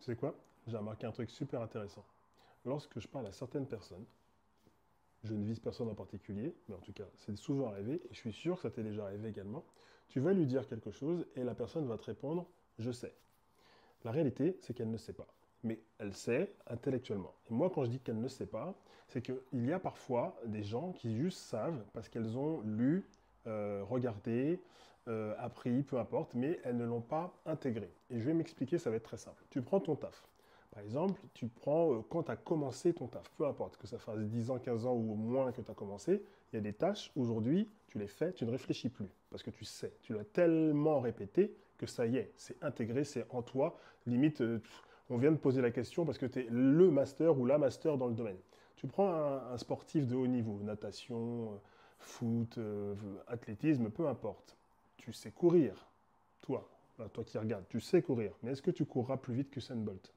Tu sais quoi? J'ai remarqué un truc super intéressant. Lorsque je parle à certaines personnes, je ne vise personne en particulier, mais en tout cas, c'est souvent arrivé, et je suis sûr que ça t'est déjà arrivé également. Tu vas lui dire quelque chose et la personne va te répondre: je sais. La réalité, c'est qu'elle ne sait pas. Mais elle sait intellectuellement. Et moi, quand je dis qu'elle ne sait pas, c'est qu'il y a parfois des gens qui juste savent parce qu'elles ont lu, regardé, appris, peu importe, mais elles ne l'ont pas intégré. Et je vais m'expliquer, ça va être très simple. Tu prends ton taf. Par exemple, tu prends quand tu as commencé ton taf, peu importe, que ça fasse 10 ans, 15 ans ou au moins que tu as commencé, il y a des tâches, aujourd'hui, tu les fais, tu ne réfléchis plus, parce que tu sais, tu l'as tellement répété que ça y est, c'est intégré, c'est en toi, limite, on vient de poser la question parce que tu es le master ou la master dans le domaine. Tu prends un sportif de haut niveau, natation, foot, athlétisme, peu importe. Tu sais courir, toi, là, toi qui regardes, tu sais courir, mais est-ce que tu courras plus vite que Usain Bolt?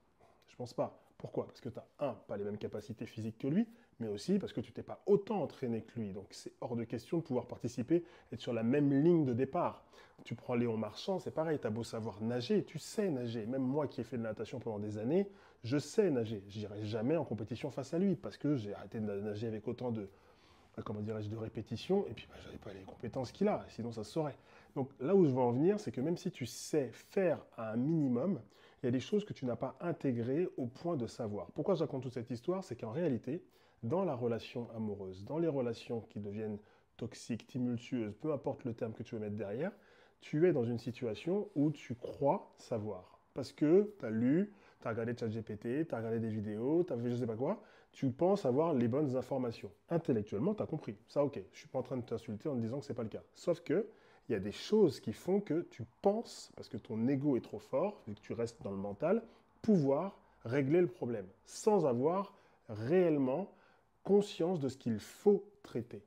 Je pense pas. Pourquoi? Parce que tu as, un, pas les mêmes capacités physiques que lui, mais aussi parce que tu t'es pas autant entraîné que lui. Donc c'est hors de question de pouvoir participer, être sur la même ligne de départ. Tu prends Léon Marchand, c'est pareil, tu as beau savoir nager, tu sais nager. Même moi qui ai fait de la natation pendant des années, je sais nager. Je n'irai jamais en compétition face à lui, parce que j'ai arrêté de nager avec autant de, comment dirais-je, de répétition, et puis j'avais pas les compétences qu'il a, sinon ça se saurait. Donc là où je veux en venir, c'est que même si tu sais faire à un minimum, il y a des choses que tu n'as pas intégrées au point de savoir. Pourquoi je raconte toute cette histoire? C'est qu'en réalité, dans la relation amoureuse, dans les relations qui deviennent toxiques, tumultueuses, peu importe le terme que tu veux mettre derrière, tu es dans une situation où tu crois savoir. Parce que tu as lu, tu as regardé ChatGPT, tu as regardé des vidéos, tu as fait je sais pas quoi, tu penses avoir les bonnes informations. Intellectuellement, tu as compris. Ça, ok. Je suis pas en train de t'insulter en te disant que c'est pas le cas. Sauf que il y a des choses qui font que tu penses, parce que ton ego est trop fort, vu que tu restes dans le mental, pouvoir régler le problème sans avoir réellement conscience de ce qu'il faut traiter.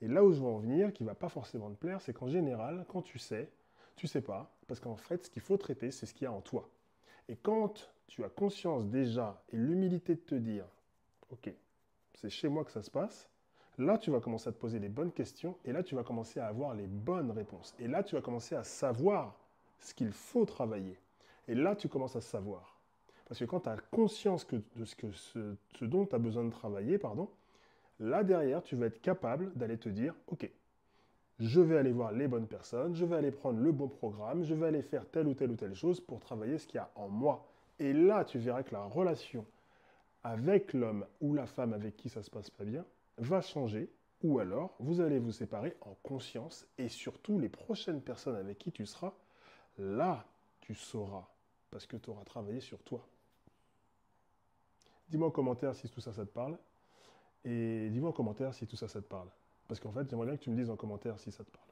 Et là où je veux en venir, qui va pas forcément te plaire, c'est qu'en général, quand tu sais pas, parce qu'en fait, ce qu'il faut traiter, c'est ce qu'il y a en toi. Et quand tu as conscience déjà et l'humilité de te dire, ok, c'est chez moi que ça se passe, là tu vas commencer à te poser les bonnes questions et là tu vas commencer à avoir les bonnes réponses. Et là tu vas commencer à savoir ce qu'il faut travailler. Et là tu commences à savoir. Parce que quand tu as conscience de ce dont tu as besoin de travailler, pardon, là derrière tu vas être capable d'aller te dire, ok, je vais aller voir les bonnes personnes, je vais aller prendre le bon programme, je vais aller faire telle ou telle ou telle chose pour travailler ce qu'il y a en moi. Et là, tu verras que la relation avec l'homme ou la femme avec qui ça se passe pas bien va changer, ou alors vous allez vous séparer en conscience, et surtout les prochaines personnes avec qui tu seras, là, tu sauras, parce que tu auras travaillé sur toi. Dis-moi en commentaire si tout ça, ça te parle, et dis-moi en commentaire si tout ça, ça te parle. Parce qu'en fait, j'aimerais bien que tu me dises en commentaire si ça te parle.